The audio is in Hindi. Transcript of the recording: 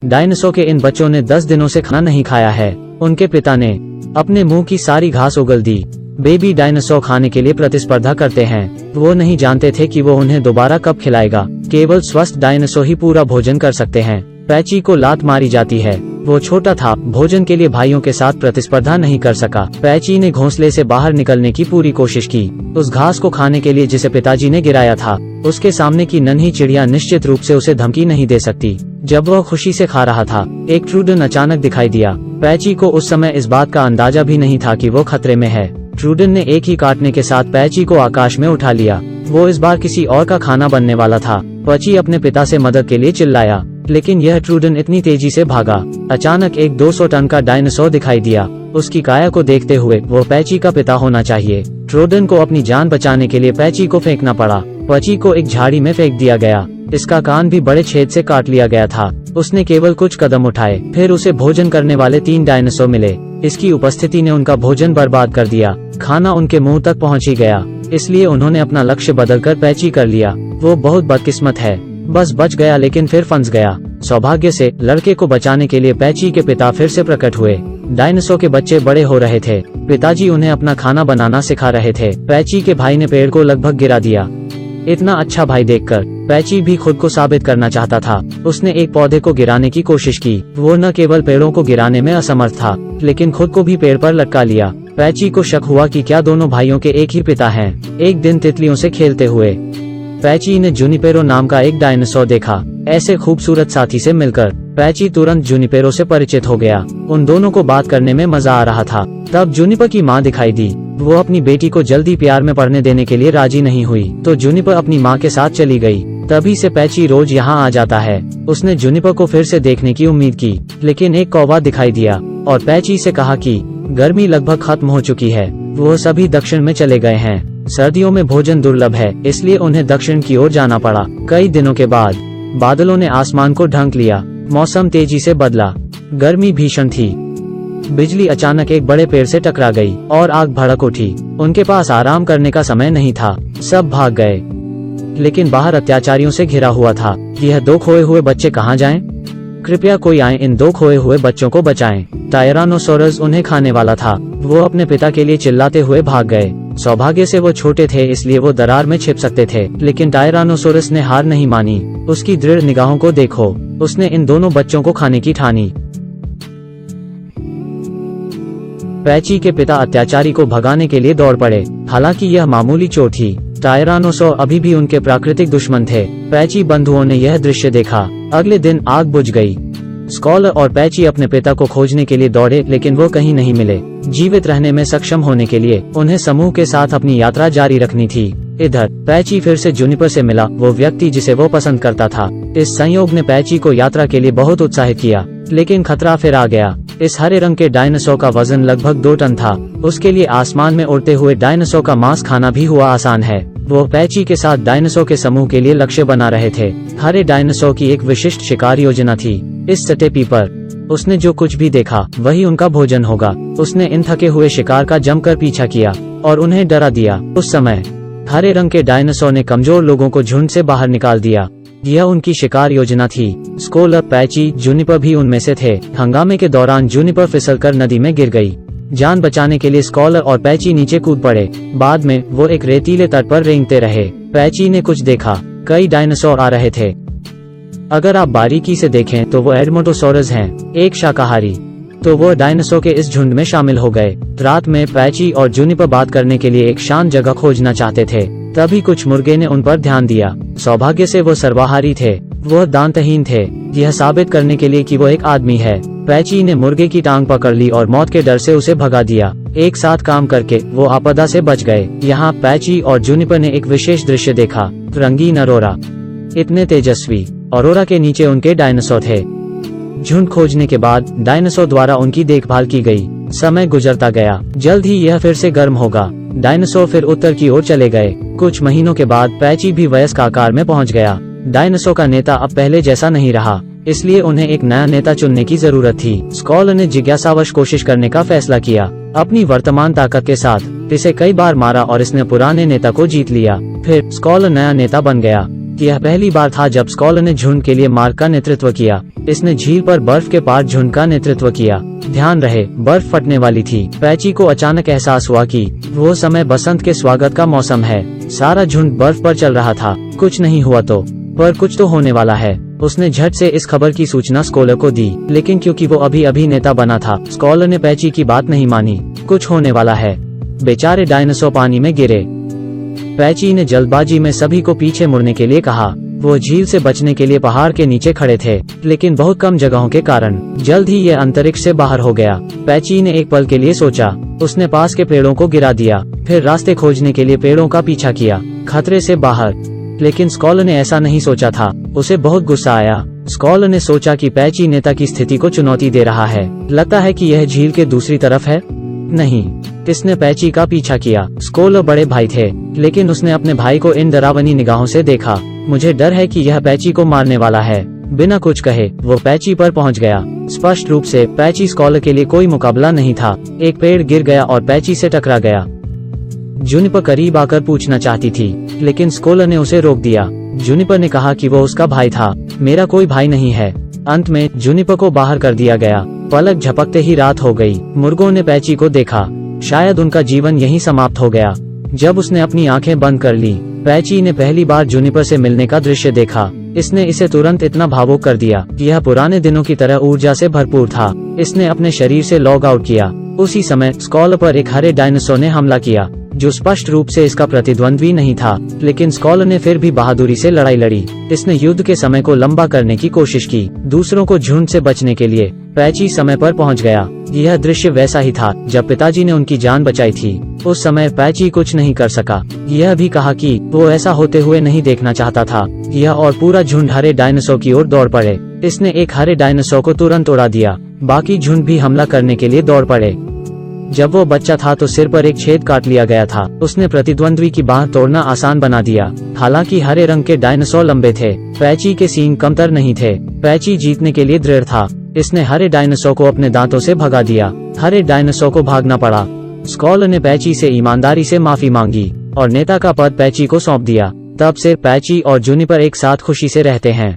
डायनासोर के इन बच्चों ने 10 दिनों से खाना नहीं खाया है। उनके पिता ने अपने मुंह की सारी घास उगल दी। बेबी डायनासोर खाने के लिए प्रतिस्पर्धा करते हैं। वो नहीं जानते थे कि वो उन्हें दोबारा कब खिलाएगा। केवल स्वस्थ डायनासोर ही पूरा भोजन कर सकते हैं। पैची को लात मारी जाती है। वो छोटा था, भोजन के लिए भाइयों के साथ प्रतिस्पर्धा नहीं कर सका। पैची ने घोंसले से बाहर निकलने की पूरी कोशिश की, उस घास को खाने के लिए जिसे पिताजी ने गिराया था। उसके सामने की नन्ही चिड़िया निश्चित रूप से उसे धमकी नहीं दे सकती। जब वह खुशी से खा रहा था, एक ट्रूडन अचानक दिखाई दिया। पैची को उस समय इस बात का अंदाजा भी नहीं था कि वो खतरे में है। ट्रूडन ने एक ही काटने के साथ पैची को आकाश में उठा लिया। वो इस बार किसी और का खाना बनने वाला था। पैची अपने पिता से मदद के लिए चिल्लाया, लेकिन यह ट्रूडन इतनी तेजी से भागा। अचानक एक 200 टन का डायनासोर दिखाई दिया। उसकी काया को देखते हुए वो पैची का पिता होना चाहिए। ट्रूडन को अपनी जान बचाने के लिए पैची को फेंकना पड़ा। पैची को एक झाड़ी में फेंक दिया गया। इसका कान भी बड़े छेद से काट लिया गया था। उसने केवल कुछ कदम उठाए, फिर उसे भोजन करने वाले 3 डायनासोर मिले। इसकी उपस्थिति ने उनका भोजन बर्बाद कर दिया। खाना उनके मुंह तक पहुंच ही गया, इसलिए उन्होंने अपना लक्ष्य बदलकर पैची कर लिया। वो बहुत बदकिस्मत है, बस बच गया लेकिन फिर फंस गया। सौभाग्य से लड़के को बचाने के लिए पैची के पिता फिर से प्रकट हुए। डायनासोर के बच्चे बड़े हो रहे थे। पिताजी उन्हें अपना खाना बनाना सिखा रहे थे। पैची के भाई ने पेड़ को लगभग गिरा दिया। इतना अच्छा भाई देखकर पैची भी खुद को साबित करना चाहता था। उसने एक पौधे को गिराने की कोशिश की। वो न केवल पेड़ों को गिराने में असमर्थ था, लेकिन खुद को भी पेड़ पर लटका लिया। पैची को शक हुआ कि क्या दोनों भाइयों के एक ही पिता हैं। एक दिन तितलियों से खेलते हुए पैची ने जुनिपेरो नाम का एक डायनासोर देखा। ऐसे खूबसूरत साथी से मिलकर पैची तुरंत जुनिपेरो से परिचित हो गया। उन दोनों को बात करने में मजा आ रहा था। तब जुनिपर की माँ दिखाई दी। वो अपनी बेटी को जल्दी प्यार में पढ़ने देने के लिए राजी नहीं हुई, तो जुनिपर अपनी माँ के साथ चली गई। तभी से पैची रोज यहाँ आ जाता है। उसने जुनिपर को फिर से देखने की उम्मीद की, लेकिन एक कौवा दिखाई दिया और पैची से कहा कि गर्मी लगभग खत्म हो चुकी है। वो सभी दक्षिण में चले गए हैं। सर्दियों में भोजन दुर्लभ है, इसलिए उन्हें दक्षिण की ओर जाना पड़ा। कई दिनों के बाद बादलों ने आसमान को ढक लिया। मौसम तेजी से बदला। गर्मी भीषण थी। बिजली अचानक एक बड़े पेड़ से टकरा गई और आग भड़क उठी। उनके पास आराम करने का समय नहीं था। सब भाग गए, लेकिन बाहर अत्याचारियों से घिरा हुआ था। यह 2 खोए हुए बच्चे कहाँ जाएं? कृपया कोई आए इन 2 खोए हुए बच्चों को बचाएं। टायरानोसोरस उन्हें खाने वाला था। वो अपने पिता के लिए चिल्लाते हुए भाग गए। सौभाग्य से वो छोटे थे, इसलिए वो दरार में छिप सकते थे, लेकिन टायरानोसोरस ने हार नहीं मानी। उसकी दृढ़ निगाहों को देखो। उसने इन दोनों बच्चों को खाने की ठानी। पैची के पिता अत्याचारी को भगाने के लिए दौड़ पड़े। हालांकि यह मामूली चोट थी। टायरानोसोर अभी भी उनके प्राकृतिक दुश्मन थे। पैची बंधुओं ने यह दृश्य देखा। अगले दिन आग बुझ गई। स्कॉलर और पैची अपने पिता को खोजने के लिए दौड़े, लेकिन वो कहीं नहीं मिले। जीवित रहने में सक्षम होने के लिए उन्हें समूह के साथ अपनी यात्रा जारी रखनी थी। इधर पैची फिर से जुनिपर से मिला, वो व्यक्ति जिसे वो पसंद करता था। इस संयोग ने पैची को यात्रा के लिए बहुत उत्साहित किया, लेकिन खतरा फिर आ गया। इस हरे रंग के डायनासोर का वजन लगभग 2 टन था। उसके लिए आसमान में उड़ते हुए डायनासोर का मांस खाना भी हुआ आसान है। वो पैची के साथ डायनासोर के समूह के लिए लक्ष्य बना रहे थे। हरे डायनासोर की एक विशिष्ट शिकार योजना थी। इस स्टेपी पर उसने जो कुछ भी देखा वही उनका भोजन होगा। उसने इन थके हुए शिकार का जमकर पीछा किया और उन्हें डरा दिया। उस समय हरे रंग के डायनासोर ने कमजोर लोगों को झुंड से बाहर निकाल दिया। यह उनकी शिकार योजना थी। स्कॉलर, पैची, जुनिपर भी उनमें से थे। हंगामे के दौरान जुनिपर फिसलकर नदी में गिर गई। जान बचाने के लिए स्कॉलर और पैची नीचे कूद पड़े। बाद में वो एक रेतीले तट पर रेंगते रहे। पैची ने कुछ देखा। कई डायनासोर आ रहे थे। अगर आप बारीकी से देखें तो वो एडमोटोसोरस हैं, एक शाकाहारी। तो वो डायनासोर के इस झुंड में शामिल हो गए। रात में पैची और जुनिपर बात करने के लिए एक शांत जगह खोजना चाहते थे। तभी कुछ मुर्गे ने उन पर ध्यान दिया। सौभाग्य से वो सर्वाहारी थे। वो दांतहीन थे, यह साबित करने के लिए कि वो एक आदमी है। पैची ने मुर्गे की टांग पकड़ ली और मौत के डर से उसे भगा दिया। एक साथ काम करके वो आपदा से बच गए। यहाँ पैची और जुनिपर ने एक विशेष दृश्य देखा। रंगीन अरोरा। इतने तेजस्वी अरोरा के नीचे उनके डायनासोर थे। झुंड खोजने के बाद डायनासोर द्वारा उनकी देखभाल की गई। समय गुजरता गया। जल्द ही यह फिर से गर्म होगा। डायनासोर फिर उत्तर की ओर चले गए। कुछ महीनों के बाद पैची भी वयस्क आकार में पहुंच गया। डायनासोर का नेता अब पहले जैसा नहीं रहा, इसलिए उन्हें एक नया नेता चुनने की जरूरत थी। स्कॉलर ने जिज्ञासावश कोशिश करने का फैसला किया। अपनी वर्तमान ताकत के साथ इसे कई बार मारा और इसने पुराने नेता को जीत लिया। फिर स्कॉलर नया नेता बन गया। यह पहली बार था जब स्कॉलर ने झुंड के लिए मार्ग का नेतृत्व किया। इसने झील पर बर्फ के पार झुंड का नेतृत्व किया। ध्यान रहे, बर्फ फटने वाली थी। पैची को अचानक एहसास हुआ कि वो समय बसंत के स्वागत का मौसम है। सारा झुंड बर्फ पर चल रहा था। कुछ नहीं हुआ तो, पर कुछ तो होने वाला है। उसने झट से इस खबर की सूचना स्कॉलर को दी, लेकिन क्योंकि वो अभी नेता बना था, स्कॉलर ने पैची की बात नहीं मानी। कुछ होने वाला है। बेचारे डायनासोर पानी में गिरे। पैची ने जल्दबाजी में सभी को पीछे मुड़ने के लिए कहा। वो झील से बचने के लिए पहाड़ के नीचे खड़े थे, लेकिन बहुत कम जगहों के कारण जल्द ही ये अंतरिक्ष से बाहर हो गया। पैची ने एक पल के लिए सोचा। उसने पास के पेड़ों को गिरा दिया, फिर रास्ते खोजने के लिए पेड़ों का पीछा किया, खतरे से बाहर। लेकिन स्कॉलर ने ऐसा नहीं सोचा था। उसे बहुत गुस्सा आया। स्कॉलर ने सोचा कि पैची नेता की स्थिति को चुनौती दे रहा है। लगता है कि यह झील के दूसरी तरफ है। नहीं, इसने पैची का पीछा किया। स्कॉलर बड़े भाई थे, लेकिन उसने अपने भाई को इन डरावनी निगाहों से देखा। मुझे डर है कि यह पैची को मारने वाला है। बिना कुछ कहे वो पैची पर पहुंच गया। स्पष्ट रूप से पैची स्कॉलर के लिए कोई मुकाबला नहीं था। एक पेड़ गिर गया और पैची से टकरा गया। जूनिपर करीब आकर पूछना चाहती थी, लेकिन स्कॉलर ने उसे रोक दिया। जूनिपर ने कहा कि वो उसका भाई था। मेरा कोई भाई नहीं है। अंत में जूनिपर को बाहर कर दिया गया। पलक झपकते ही रात हो गई। मुर्गों ने पैची को देखा। शायद उनका जीवन यहीं समाप्त हो गया। जब उसने अपनी आंखें बंद कर ली, पैची ने पहली बार जूनिपर से मिलने का दृश्य देखा। इसने इसे तुरंत इतना भावुक कर दिया। यह पुराने दिनों की तरह ऊर्जा से भरपूर था। इसने अपने शरीर से लॉग आउट किया। उसी समय स्कॉलर पर एक हरे डायनासोर ने हमला किया, जो स्पष्ट रूप से इसका प्रतिद्वंद्वी नहीं था। लेकिन स्कॉलर ने फिर भी बहादुरी से लड़ाई लड़ी। इसने युद्ध के समय को लंबा करने की कोशिश की, दूसरों को झुंड से बचने के लिए। पैची समय पर पहुंच गया। यह दृश्य वैसा ही था जब पिताजी ने उनकी जान बचाई थी। उस समय पैची कुछ नहीं कर सका। यह भी कहा कि वो ऐसा होते हुए नहीं देखना चाहता था। यह और पूरा झुंड हरे डायनासोर की ओर दौड़ पड़े। इसने एक हरे डायनासोर को तुरंत उड़ा दिया। बाकी झुंड भी हमला करने के लिए दौड़ पड़े। जब वो बच्चा था तो सिर पर एक छेद काट लिया गया था। उसने प्रतिद्वंद्वी की बाह तोड़ना आसान बना दिया। हालांकि हरे रंग के डायनासोर लंबे थे, पैची के सींग कमतर नहीं थे। पैची जीतने के लिए दृढ़ था। इसने हरे डायनासोर को अपने दांतों से भगा दिया। हरे डायनासोर को भागना पड़ा। स्कॉलर ने पैची से ईमानदारी से माफी मांगी और नेता का पद पैची को सौंप दिया। तब से पैची और जूनिपर एक साथ खुशी से रहते हैं।